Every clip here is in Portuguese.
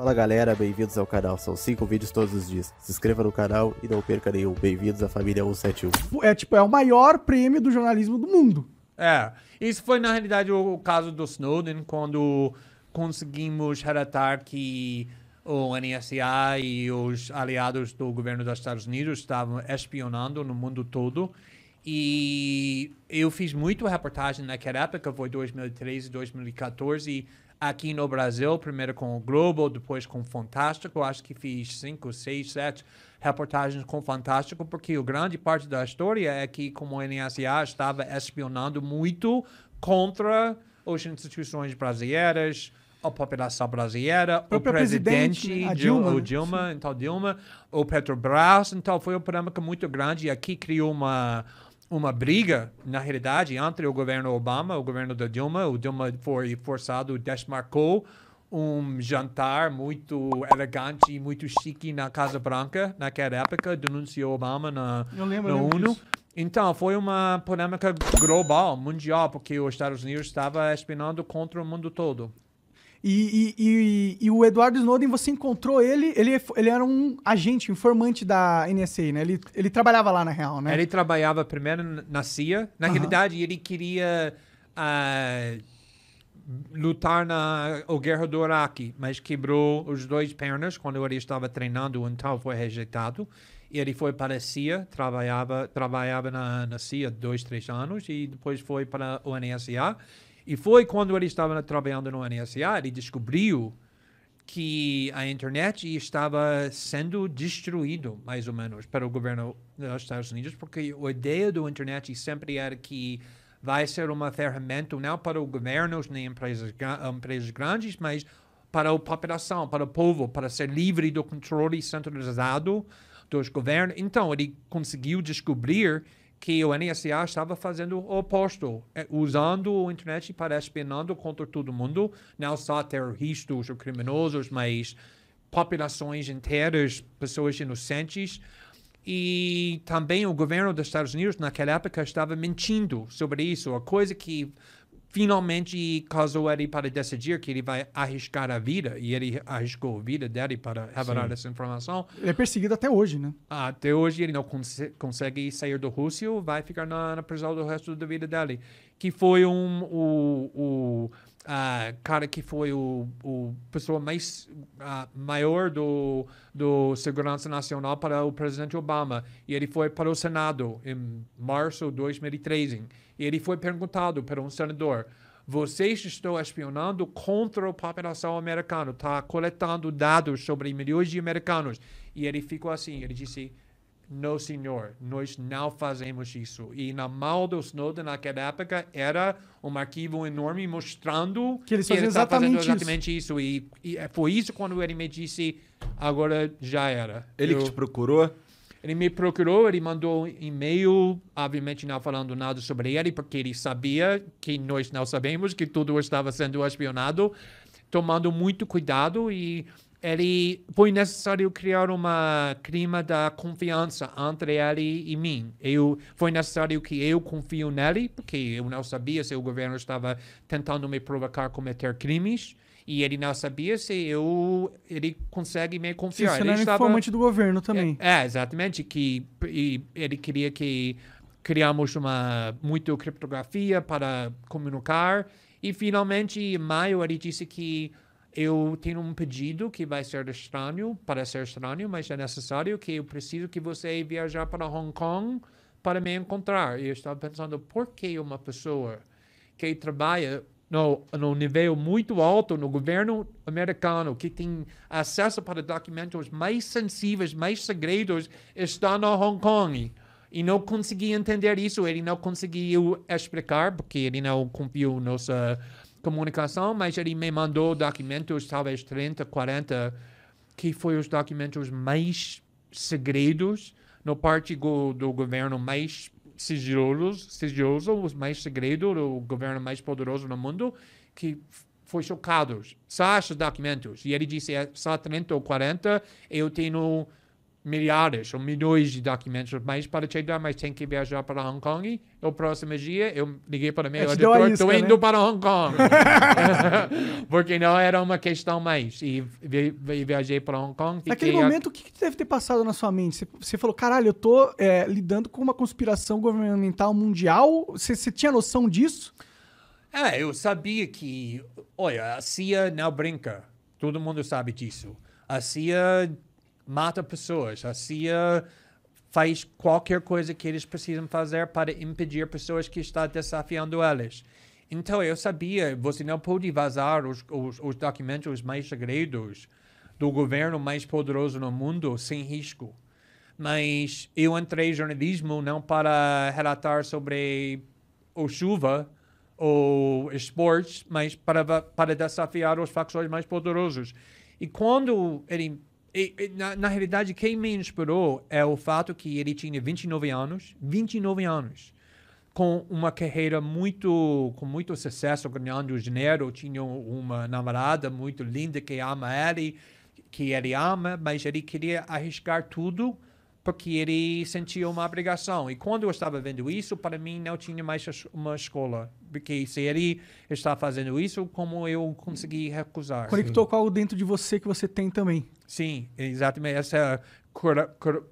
Fala galera, bem-vindos ao canal. São 5 vídeos todos os dias. Se inscreva no canal e não perca nenhum. Bem-vindos à família 171. É o maior prêmio do jornalismo do mundo. Isso foi na realidade o caso do Snowden, quando conseguimos relatar que o NSA e os aliados do governo dos Estados Unidos estavam espionando no mundo todo. E eu fiz muito reportagem naquela época, foi 2013, 2014, aqui no Brasil, primeiro com o Globo, depois com o Fantástico. Acho que fiz 5, 6, 7 reportagens com o Fantástico, porque a grande parte da história é que como o NSA estava espionando muito contra as instituições brasileiras, a população brasileira, o presidente, a Dilma, o Dilma, então Dilma, o Petrobras. Então foi uma polêmica muito grande e aqui criou uma briga, na realidade, entre o governo Obama e o governo da Dilma. O Dilma foi forçado, desmarcou um jantar muito elegante e muito chique na Casa Branca, naquela época, denunciou Obama na ONU. Disso. Então, foi uma polêmica global, mundial, porque os Estados Unidos estava espionando contra o mundo todo. E o Edward Snowden, você encontrou ele era um agente, informante da NSA, né? Ele trabalhava lá, na real, né? Ele trabalhava primeiro na CIA. Na realidade, ele queria lutar na guerra do Iraque, mas quebrou os dois pernas quando ele estava treinando, então foi rejeitado. E ele foi para a CIA, trabalhava na CIA 2, 3 anos e depois foi para o NSA. E foi quando ele estava trabalhando no NSA, ele descobriu que a internet estava sendo destruído, mais ou menos, para o governo dos Estados Unidos, porque a ideia do internet sempre era que vai ser uma ferramenta não para os governos nem empresas grandes, mas para a população, para o povo, para ser livre do controle centralizado dos governos. Então, ele conseguiu descobrir que o NSA estava fazendo o oposto, usando a internet para espionando contra todo mundo, não só terroristas ou criminosos, mas populações inteiras, pessoas inocentes. E também o governo dos Estados Unidos, naquela época, estava mentindo sobre isso, a coisa que finalmente causou ele para decidir que ele vai arriscar a vida, e ele arriscou a vida dele para revelar essa informação. Ele é perseguido até hoje, né? Até hoje ele não consegue sair da Rússia, vai ficar na prisão do resto da vida dele. Que foi o cara que foi o pessoa mais maior do Segurança Nacional para o presidente Obama. E ele foi para o Senado em março de 2013. E ele foi perguntado por um senador: vocês estão espionando contra a população americana, está coletando dados sobre milhões de americanos. E ele ficou assim, ele disse: não, senhor, nós não fazemos isso. E na mão do Snowden, naquela época, era um arquivo enorme mostrando que ele estava fazendo exatamente isso. E foi isso quando ele me disse: agora já era. Ele que te procurou? Ele me procurou, ele mandou um e-mail, obviamente não falando nada sobre ele, porque ele sabia que nós não sabemos que tudo estava sendo espionado, tomando muito cuidado, e ele foi necessário criar uma clima da confiança entre ele e mim. Foi necessário que eu confio nele, porque eu não sabia se o governo estava tentando me provocar a cometer crimes, e ele não sabia se ele consegue me confiar. Ele era informante do governo também. Exatamente. E ele queria que criamos muito criptografia para comunicar. E finalmente, em maio, ele disse que eu tenho um pedido que vai ser estranho, mas é necessário, que eu preciso que você viajar para Hong Kong para me encontrar. E eu estava pensando, por que uma pessoa que trabalha no nível muito alto no governo americano, que tem acesso para documentos mais sensíveis, mais segredos, está no Hong Kong? E não consegui entender isso, ele não conseguiu explicar, porque ele não confiou na nossa comunicação, mas ele me mandou documentos, talvez 30, 40, que foi os documentos mais segredos, no parte do governo mais sigiloso, os mais segredos do governo mais poderoso no mundo, que foi chocado. Só esses documentos. E ele disse, só 30 ou 40, eu tenho milhares ou milhões de documentos, mas para chegar, mas tem que viajar para Hong Kong. O próximo dia, eu liguei para meu editor, estou indo para Hong Kong. Porque não era uma questão mais. E viajei para Hong Kong. Naquele momento, o que deve ter passado na sua mente? Você falou, caralho, eu tô lidando com uma conspiração governamental mundial. Você tinha noção disso? Eu sabia que, olha, a CIA não brinca. Todo mundo sabe disso. A CIA mata pessoas. A CIA faz qualquer coisa que eles precisam fazer para impedir pessoas que estão desafiando elas. Então, eu sabia, você não pode vazar os documentos mais segredos do governo mais poderoso no mundo sem risco. Mas eu entrei em jornalismo não para relatar sobre o chuva ou esportes, mas para desafiar os facções mais poderosos. E quando ele... Na realidade, quem me inspirou é o fato que ele tinha 29 anos, com uma carreira com muito sucesso, ganhando dinheiro, tinha uma namorada muito linda que ama ele, que ele ama, mas ele queria arriscar tudo porque ele sentia uma obrigação. E quando eu estava vendo isso, para mim não tinha mais uma escola. Porque se ele está fazendo isso, como eu consegui recusar? Conectou com algo dentro de você que você tem também. Sim, exatamente. Essa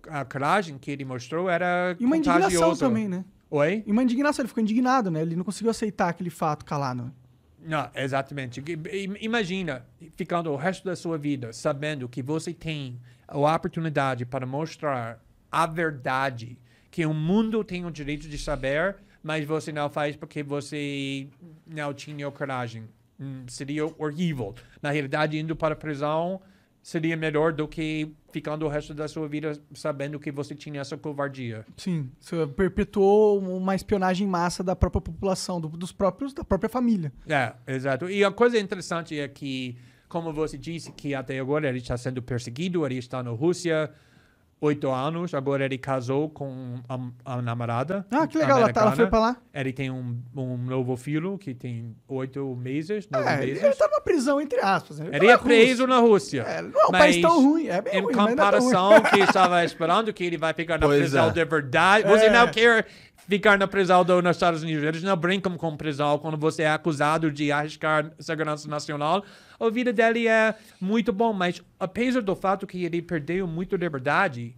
a coragem que ele mostrou era e uma contagiosa. Indignação também, né? Oi? E uma indignação, ele ficou indignado, né? Ele não conseguiu aceitar aquele fato calado. Não, exatamente. Imagina ficando o resto da sua vida sabendo que você tem a oportunidade para mostrar a verdade, que o mundo tem o direito de saber, mas você não faz porque você não tinha coragem. Seria horrível. Na realidade, indo para a prisão seria melhor do que ficando o resto da sua vida sabendo que você tinha essa covardia. Sim, você perpetuou uma espionagem em massa da própria população, da própria família. Exato. E a coisa interessante é que, como você disse, que até agora ele está sendo perseguido, ele está na Rússia 8 anos, agora ele casou com a namorada. Ah, que legal, ela foi pra lá. Ele tem um novo filho que tem 8 meses, 9 meses. Ele tá numa prisão, entre aspas. Ele é preso na Rússia. Não é um país tão ruim, é bem ruim, em comparação que estava esperando que ele vai ficar na prisão de verdade. Você não quer ficar na prisão nos Estados Unidos. Eles não brincam com prisão quando você é acusado de arriscar segurança nacional. A vida dele é muito bom, mas apesar do fato que ele perdeu muito liberdade,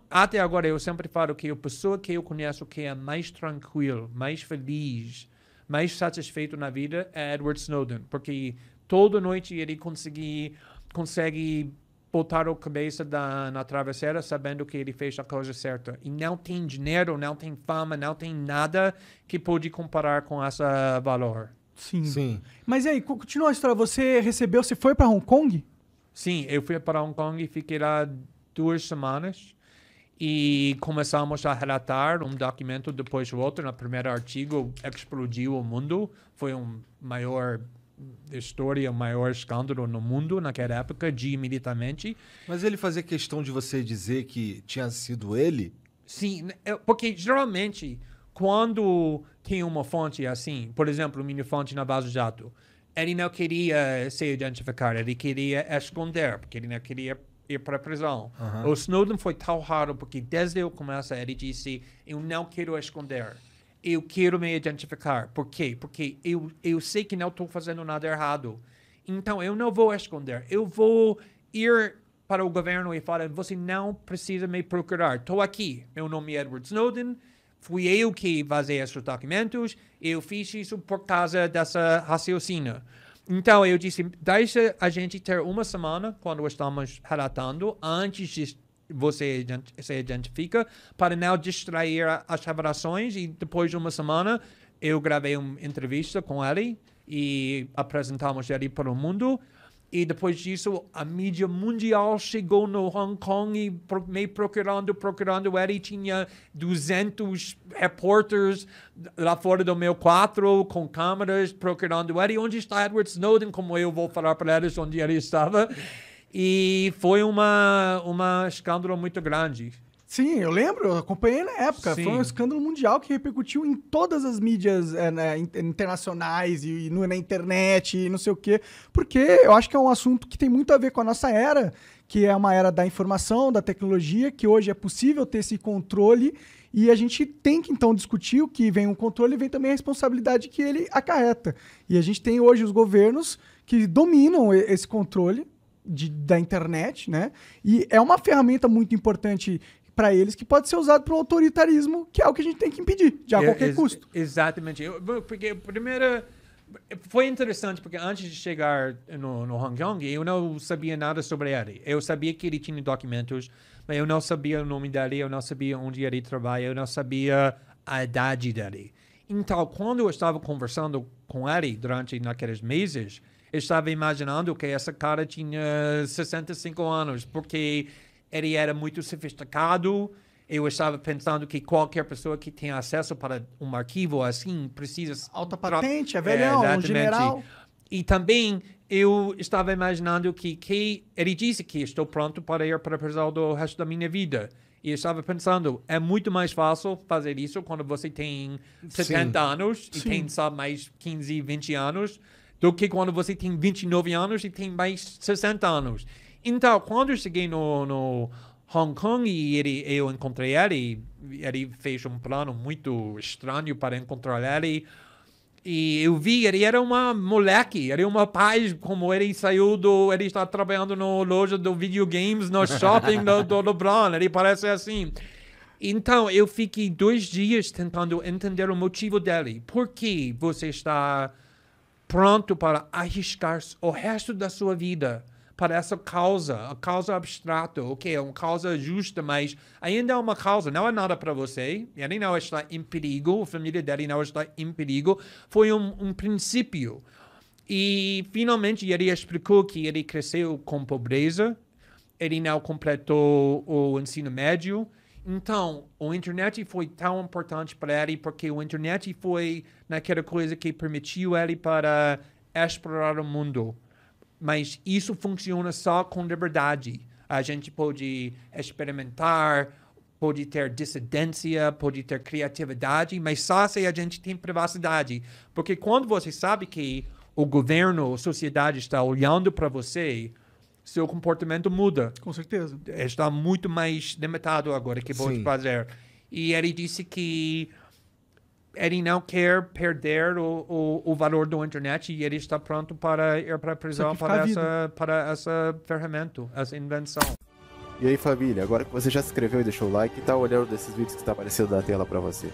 até agora eu sempre falo que a pessoa que eu conheço que é mais tranquilo, mais feliz, mais satisfeito na vida é Edward Snowden, porque toda noite ele consegue botar a cabeça na travesseira sabendo que ele fez a coisa certa. E não tem dinheiro, não tem fama, não tem nada que pode comparar com esse valor. Sim. Mas e aí, continua a história. Você foi para Hong Kong? Sim, eu fui para Hong Kong e fiquei lá 2 semanas. E começamos a relatar um documento depois do outro. No primeiro artigo, explodiu o mundo. Foi maior história, o maior escândalo no mundo naquela época, imediatamente. Mas ele fazia questão de você dizer que tinha sido ele? Sim, porque geralmente, quando tem uma fonte assim, por exemplo, minha fonte na Vaza Jato, ele não queria se identificar, ele queria esconder, porque ele não queria ir para a prisão. O Snowden foi tão raro, porque desde o começo ele disse, eu não quero esconder. Eu quero me identificar. Por quê? Porque eu sei que não estou fazendo nada errado. Então, eu não vou esconder. Eu vou ir para o governo e falar, você não precisa me procurar. Estou aqui. Meu nome é Edward Snowden. Fui eu que vazei esses documentos. Eu fiz isso por causa dessa raciocínio. Então, eu disse, deixa a gente ter uma semana, quando estamos relatando, antes de você se identifica, para não distrair as revelações. E depois de uma semana, eu gravei uma entrevista com ele e apresentamos ele para o mundo. E depois disso, a mídia mundial chegou no Hong Kong e me procurando ele. Tinha 200 repórteres lá fora do meu quarto com câmeras procurando ele. Onde está Edward Snowden? Como eu vou falar para eles onde ele estava. E foi uma escândalo muito grande. Sim, eu lembro, eu acompanhei na época. Sim. Foi um escândalo mundial que repercutiu em todas as mídias internacionais e na internet e não sei o quê. Porque eu acho que é um assunto que tem muito a ver com a nossa era, que é uma era da informação, da tecnologia, que hoje é possível ter esse controle e a gente tem que então discutir o que vem o controle e vem também a responsabilidade que ele acarreta. E a gente tem hoje os governos que dominam esse controle da internet, né? E é uma ferramenta muito importante para eles que pode ser usado para o autoritarismo, que é o que a gente tem que impedir, a qualquer custo. Exatamente. Porque primeiro foi interessante, porque antes de chegar no Hong Kong, eu não sabia nada sobre ele. Eu sabia que ele tinha documentos, mas eu não sabia o nome dele, eu não sabia onde ele trabalha, eu não sabia a idade dele. Então, quando eu estava conversando com ele durante naqueles meses, eu estava imaginando que essa cara tinha 65 anos, porque ele era muito sofisticado. Eu estava pensando que qualquer pessoa que tenha acesso para um arquivo assim precisa... Alta patente, é velhão, um general. E também eu estava imaginando que ele disse que estou pronto para ir para a prisão do resto da minha vida. E eu estava pensando, é muito mais fácil fazer isso quando você tem 70 anos e tem só mais 15, 20 anos, do que quando você tem 29 anos e tem mais 60 anos. Então, quando eu cheguei no Hong Kong e eu encontrei ele fez um plano muito estranho para encontrar ele. E eu vi, ele era uma moleque, ele era uma paz, como ele ele está trabalhando na loja de videogames, no shopping do LeBron, ele parece assim. Então, eu fiquei 2 dias tentando entender o motivo dele. Por que você está pronto para arriscar o resto da sua vida para essa causa, a causa abstrata, ok, é uma causa justa, mas ainda é uma causa, não é nada para você, ele não está em perigo, a família dele não está em perigo, foi um princípio. E, finalmente, ele explicou que ele cresceu com pobreza, ele não completou o ensino médio, então, a internet foi tão importante para ele, porque a internet foi naquela coisa que permitiu ele para explorar o mundo. Mas isso funciona só com liberdade. A gente pode experimentar, pode ter dissidência, pode ter criatividade, mas só se a gente tem privacidade. Porque quando você sabe que o governo, a sociedade está olhando para você, seu comportamento muda. Com certeza. Está muito mais limitado agora que pode fazer. E ele disse que ele não quer perder o valor da internet e ele está pronto para ir para a prisão para essa ferramenta, essa invenção. E aí, família, agora que você já se inscreveu e deixou o like, tá olhando desses vídeos que está aparecendo na tela para você.